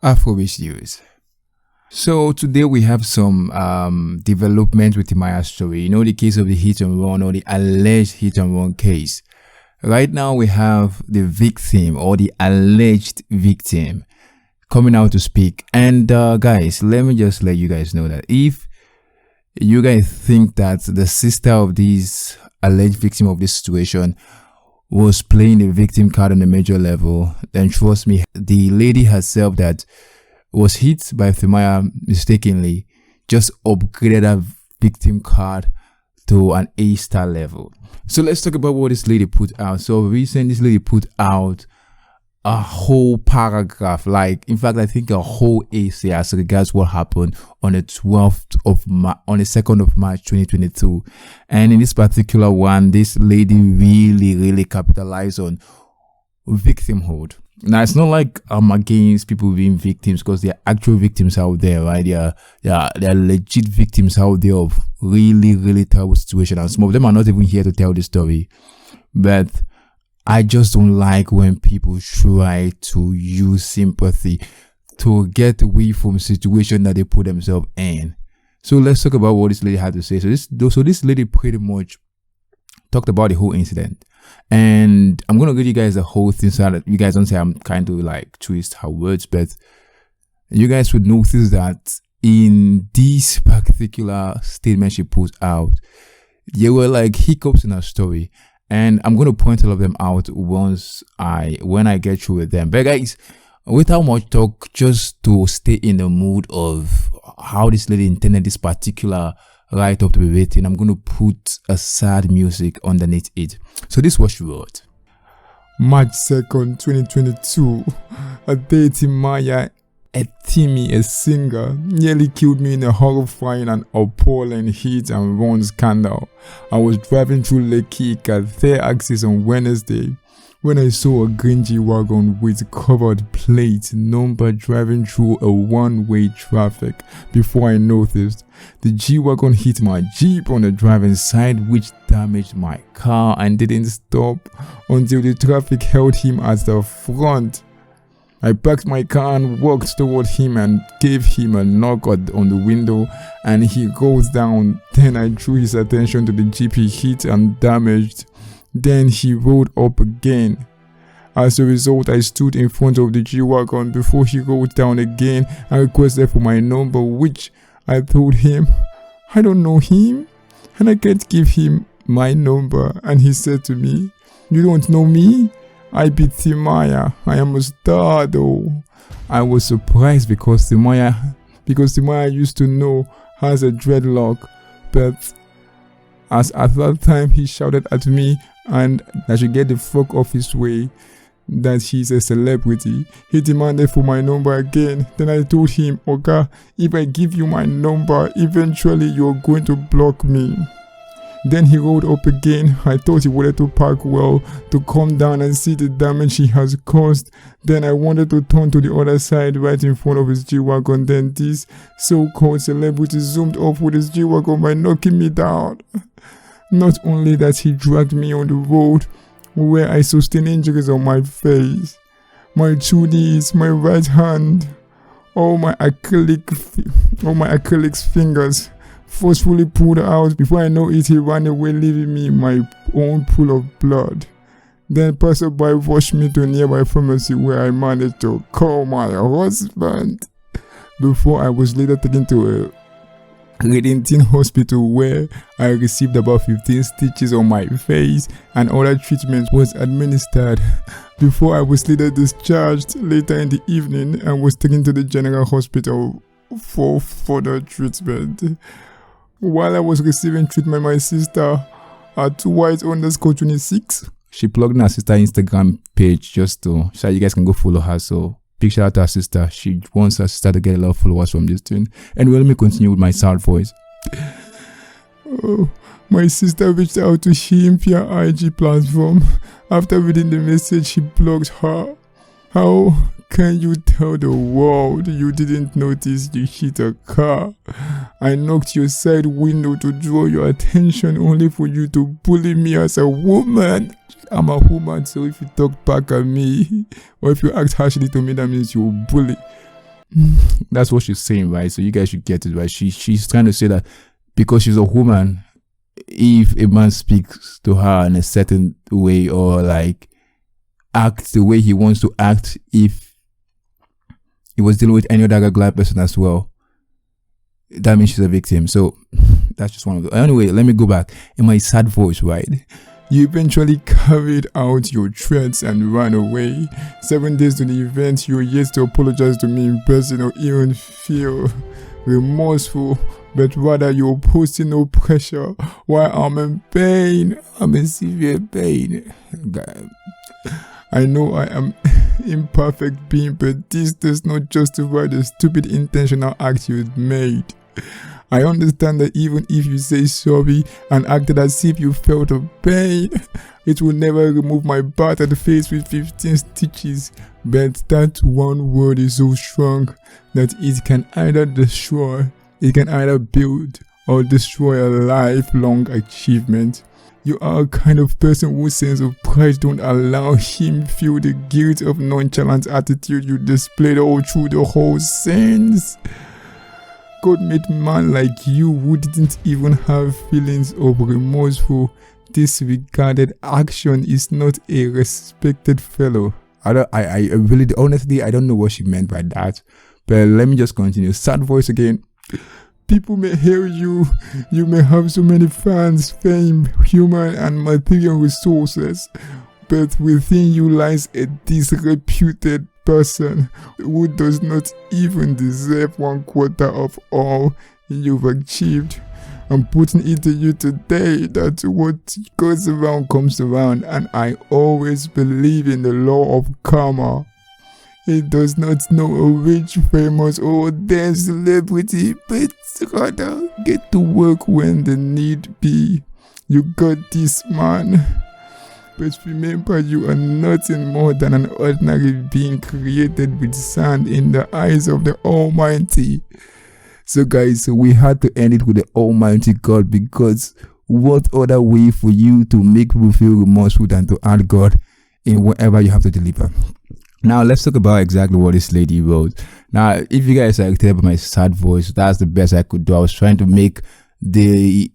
Afrobeat news. So today we have some development with Timaya's story. You know, the case of the hit and run or the alleged hit and run case. Right now we have the victim or the alleged victim coming out to speak. And guys, let me just let you guys know that if you guys think that the sister of this alleged victim of this situation was playing the victim card on a major level, then trust me, the lady herself that was hit by Timaya mistakenly just upgraded her victim card to an A-star level. So let's talk about what this lady put out. So recently this lady put out a whole paragraph, like in fact I think a whole essay as regards what happened on the 2nd of March 2022. And in this particular one, this lady really capitalized on victimhood. Now it's not like I'm against people being victims, because there are actual victims out there, right? There are legit victims out there of really terrible situations, and some of them are not even here to tell the story. But I just don't like when people try to use sympathy to get away from situation that they put themselves in. So let's talk about what this lady had to say. So this lady pretty much talked about the whole incident. And I'm going to give you guys the whole thing so that you guys don't say I'm kind of like twist her words, but you guys would notice that in this particular statement she put out, there were like hiccups in her story. And I'm going to point all of them out when I get through with them. But guys, without much talk, just to stay in the mood of how this lady intended this particular write-up to be written, I'm going to put a sad music underneath it. So this is what she wrote. March 2nd, 2022. A day Timaya, a singer, nearly killed me in a horrifying and appalling hit and run scandal. I was driving through Lekki at their axis on Wednesday when I saw a green G-Wagon with covered plate number driving through a one-way traffic. Before I noticed, the G-Wagon hit my Jeep on the driving side, which damaged my car and didn't stop until the traffic held him at the front. I parked my car and walked toward him and gave him a knock on the window, and he goes down. Then I drew his attention to the Jeep he hit and damaged. Then he rolled up again. As a result, I stood in front of the G-Wagon before he rolled down again and requested for my number, which I told him I don't know him and I can't give him my number. And he said to me, "You don't know me? I be Timaya. I am a star though." I was surprised because Timaya used to know has a dreadlock, but as at that time he shouted at me and I should get the fuck off his way, that he's a celebrity. He demanded for my number again. Then I told him, "Okay, if I give you my number, eventually you're going to block me." Then he rolled up again. I thought he wanted to park well, to come down and see the damage he has caused. Then I wanted to turn to the other side right in front of his G-Wagon. Then this so-called celebrity zoomed off with his G-Wagon by knocking me down. Not only that, he dragged me on the road where I sustained injuries on my face, my 2 knees, my right hand, all my acrylic fingers forcefully pulled out. Before I know it, he ran away, leaving me in my own pool of blood. Then passerby rushed me to a nearby pharmacy where I managed to call my husband before I was later taken to a Redenting hospital where I received about 15 stitches on my face and other treatment was administered before I was later discharged later in the evening and was taken to the general hospital for further treatment. While I was receiving treatment, my sister at white_26, she plugged in her sister Instagram page just so you guys can go follow her. So big shout out to her sister. She wants her sister to get a lot of followers from this thing. And let me continue with my sad voice. Oh, my sister reached out to him via IG platform. After reading the message, she blocked her. How can you tell the world you didn't notice you hit a car? I knocked your side window to draw your attention only for you to bully me as a woman. I'm a woman, so if you talk back at me or if you act harshly to me, that means you're a bully. That's what she's saying, right? So you guys should get it, right? She's trying to say that because she's a woman, if a man speaks to her in a certain way or like acts the way he wants to act, if he was dealing with any other regular person as well, that means she's a victim. So that's just one of the. Anyway, let me go back in my sad voice, right? You eventually carried out your threats and ran away. 7 days to the event, you were yet to apologize to me in person or even feel remorseful, but rather you're posting no pressure while I'm in pain. I'm in severe pain. I know I am imperfect being, but this does not justify the stupid intentional act you made. I understand that even if you say sorry and acted as if you felt a pain, it will never remove my battered face with 15 stitches. But that one word is so strong that it can either build or destroy a lifelong achievement. You are a kind of person whose sense of pride don't allow him feel the guilt of nonchalant attitude you displayed all through the whole sentence. God made man like you who didn't even have feelings of remorseful, disregarded action is not a respected fellow. I really, honestly, I don't know what she meant by that. But let me just continue. Sad voice again. People may hail you. You may have so many fans, fame, human and material resources. But within you lies a disreputed person who does not even deserve 1/4 of all you've achieved. I'm putting it to you today that what goes around comes around, and I always believe in the law of karma. It does not know a rich, famous, or dead celebrity, but rather get to work when the need be. You got this, man. But remember, you are nothing more than an ordinary being created with sand in the eyes of the Almighty. So guys, we had to end it with the Almighty God, because what other way for you to make people feel remorseful than to add God in whatever you have to deliver? Now let's talk about exactly what this lady wrote. Now, if you guys are irritated by my sad voice, that's the best I could do. I was trying to make the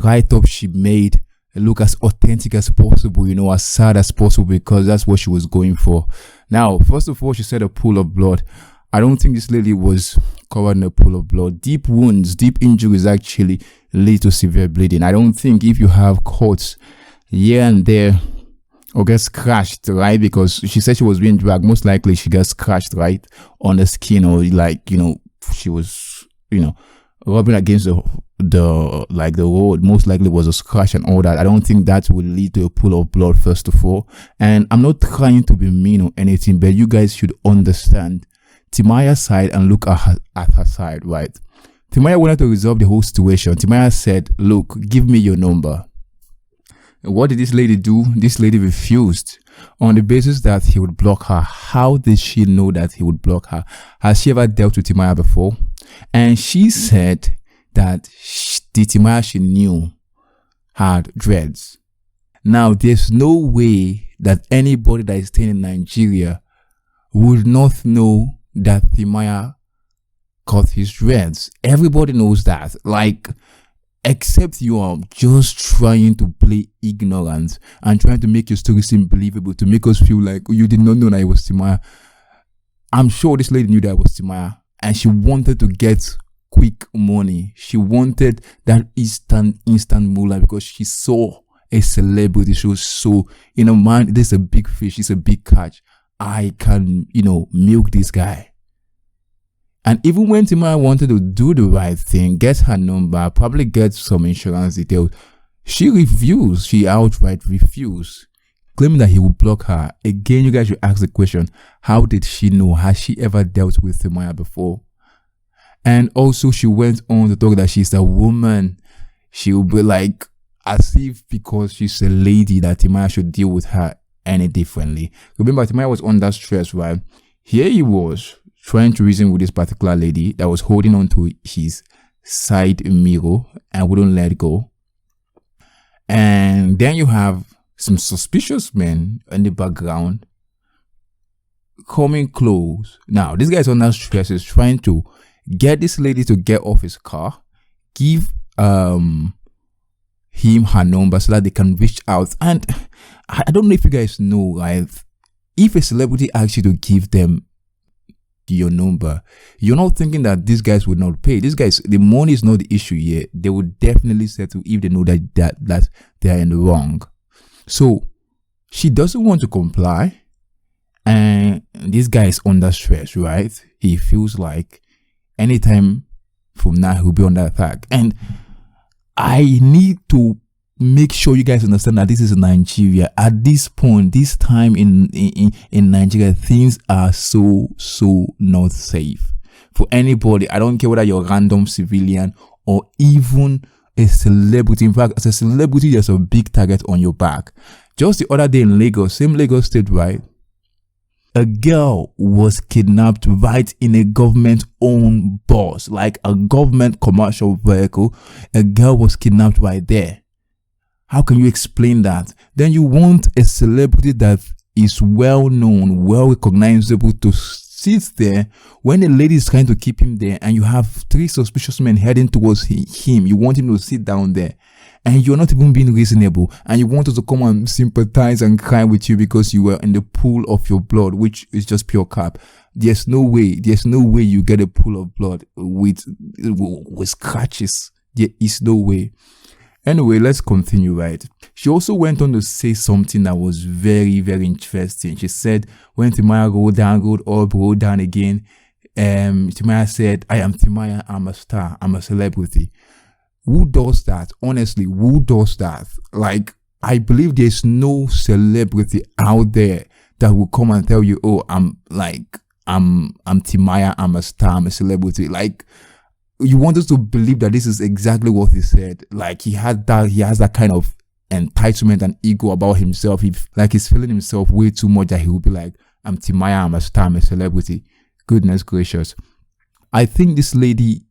write-up she made look as authentic as possible, you know, as sad as possible, because that's what she was going for. Now, first of all, she said a pool of blood. I don't think this lady was covered in a pool of blood. Deep wounds, deep injuries actually lead to severe bleeding. I don't think if you have cuts here and there or get scratched, right? Because she said she was being dragged. Most likely she got scratched, right, on the skin, or like, you know, she was, you know, rubbing against the road. Most likely was a scratch and all that. I don't think that will lead to a pool of blood, first of all. And I'm not trying to be mean or anything, but you guys should understand Timaya's side and look at her side, right? Timaya wanted to resolve the whole situation. Timaya said, look, give me your number. What did this lady do? This lady refused on the basis that he would block her. How did she know that he would block her? Has she ever dealt with Timaya before? And she said that the Timaya she knew had dreads. Now, there's no way that anybody that is staying in Nigeria would not know that Timaya cut his dreads. Everybody knows that. Like, except you are just trying to play ignorant and trying to make your story seem believable to make us feel like you did not know that it was Timaya. I'm sure this lady knew that it was Timaya, and she wanted to get quick money. She wanted that instant moolah because she saw a celebrity. She was so, you know, man, this is a big fish, it's a big catch. I can, you know, milk this guy. And even when Timaya wanted to do the right thing, get her number, probably get some insurance details, she refused. She outright refused, claiming that he would block her. Again, you guys should ask the question, how did she know? Has she ever dealt with Timaya before? And also, she went on to talk that she's a woman. She will be like, as if because she's a lady that Timaya should deal with her any differently. Remember, Timaya was under stress, right? Here he was trying to reason with this particular lady that was holding on to his side mirror and wouldn't let go. And then you have some suspicious men in the background coming close. Now, this guy's under stress, is trying to get this lady to get off his car, give him her number so that they can reach out. And I don't know if you guys know, like, if a celebrity asks you to give them your number, you're not thinking that these guys would not pay. These guys, the money is not the issue yet. They would definitely settle if they know that they are in the wrong. So she doesn't want to comply, and this guy is under stress, right? He feels like anytime from now he'll be under attack. And I need to make sure you guys understand that this is Nigeria. At this point, this time in Nigeria, things are so not safe for anybody. I don't care whether you're a random civilian or even a celebrity. In fact, as a celebrity, there's a big target on your back. Just the other day in Lagos, same Lagos state, right? A girl was kidnapped right in a government-owned bus, like a government commercial vehicle. A girl was kidnapped right there. How can you explain that? Then you want a celebrity that is well-known, well-recognizable to sit there when a lady is trying to keep him there, and you have 3 suspicious men heading towards him. You want him to sit down there, and you're not even being reasonable, and you want us to come and sympathize and cry with you because you were in the pool of your blood, which is just pure cap. There's no way you get a pool of blood with scratches. There is no way. Anyway, let's continue, right? She also went on to say something that was very, very interesting. She said, when Timaya rolled down, rolled up, rolled down again, Timaya said, I am Timaya, I'm a star, I'm a celebrity. Who does that? Honestly, who does that? Like, I believe there's no celebrity out there that will come and tell you, oh, I'm Timaya, I'm a star, I'm a celebrity. Like, you want us to believe that this is exactly what he said. Like, he has that kind of entitlement and ego about himself. He's feeling himself way too much that he will be like, I'm Timaya, I'm a star, I'm a celebrity. Goodness gracious. I think this lady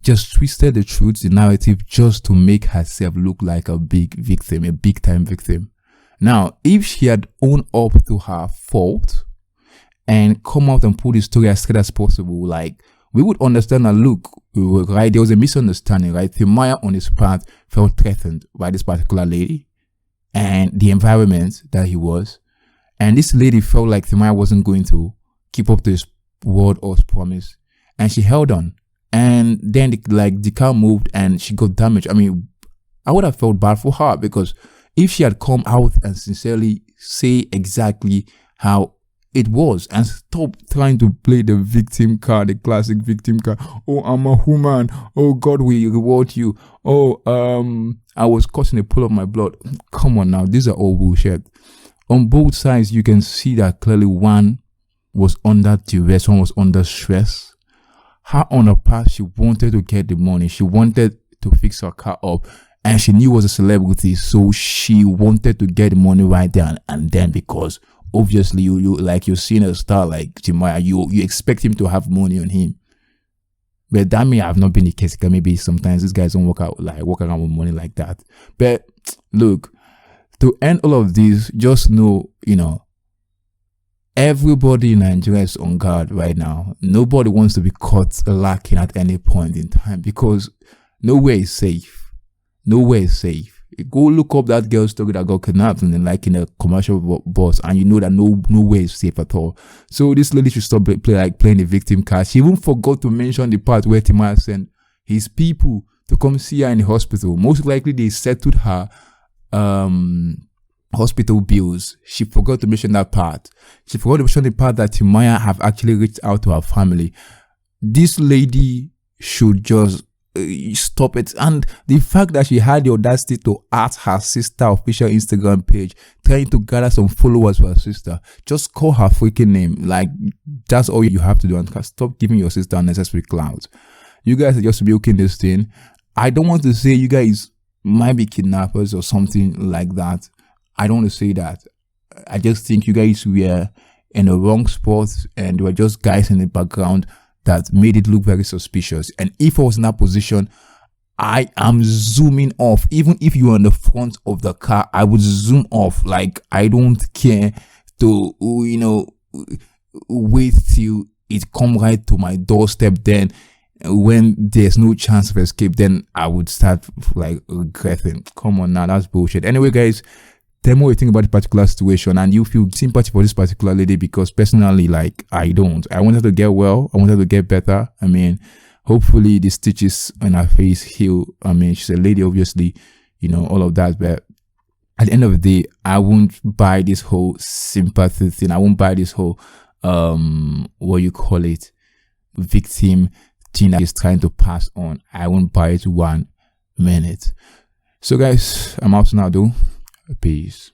just twisted the truth, the narrative, just to make herself look like a big victim, a big time victim. Now, if she had owned up to her fault and come out and put the story as straight as possible, like, we would understand that, look, right, there was a misunderstanding, right? Timaya on his part felt threatened by this particular lady and the environment that he was. And this lady felt like Timaya wasn't going to keep up to his word or his promise. And she held on. And then the car moved and she got damaged. I mean, I would have felt bad for her, because if she had come out and sincerely say exactly how it was and stop trying to play the victim card, the classic victim card. Oh, I'm a woman. Oh, God will reward you. Oh, I was caught in a pool of my blood. Come on now, these are all bullshit. On both sides, you can see that clearly one was under duress, one was under stress. Her on her part, she wanted to get the money. She wanted to fix her car up, and she knew it was a celebrity, so she wanted to get the money right there and then, because obviously you like, you're seeing a star like Timaya, you expect him to have money on him. But that may have not been the case, because maybe sometimes these guys don't walk around with money like that. But look, to end all of this, just know, everybody in Nigeria is on guard right now. Nobody wants to be caught lacking at any point in time, because nowhere is safe. Nowhere is safe. Go look up that girl's story that got kidnapped and then, like, in a commercial bus, and you know that nowhere is safe at all. So this lady should stop playing the victim card. She even forgot to mention the part where Timaya sent his people to come see her in the hospital. Most likely they settled her hospital bills. She forgot to mention that part. She forgot to mention the part that Timaya have actually reached out to her family. This lady should just stop it. And the fact that she had the audacity to at her sister official Instagram page, trying to gather some followers for her sister, just call her freaking name. Like, that's all you have to do, and stop giving your sister unnecessary clouds. You guys are just milking this thing. I don't want to say you guys might be kidnappers or something like that. I don't want to say that. I just think you guys were in the wrong spot, and there were just guys in the background that made it look very suspicious. And if I was in that position, I am zooming off. Even if you are on the front of the car, I would zoom off. Like, I don't care to, wait till it come right to my doorstep. Then when there's no chance of escape, then I would start like regretting. Come on now, that's bullshit. Anyway, guys, tell me what you think about the particular situation, and you feel sympathy for this particular lady, because personally, like, I don't. I want her to get well. I want her to get better. I mean, hopefully the stitches on her face heal. I mean, she's a lady, obviously, you know, all of that. But at the end of the day, I won't buy this whole sympathy thing. I won't buy this whole, what you call it, victim thing that is trying to pass on. I won't buy it 1 minute. So guys, I'm out now though. Peace.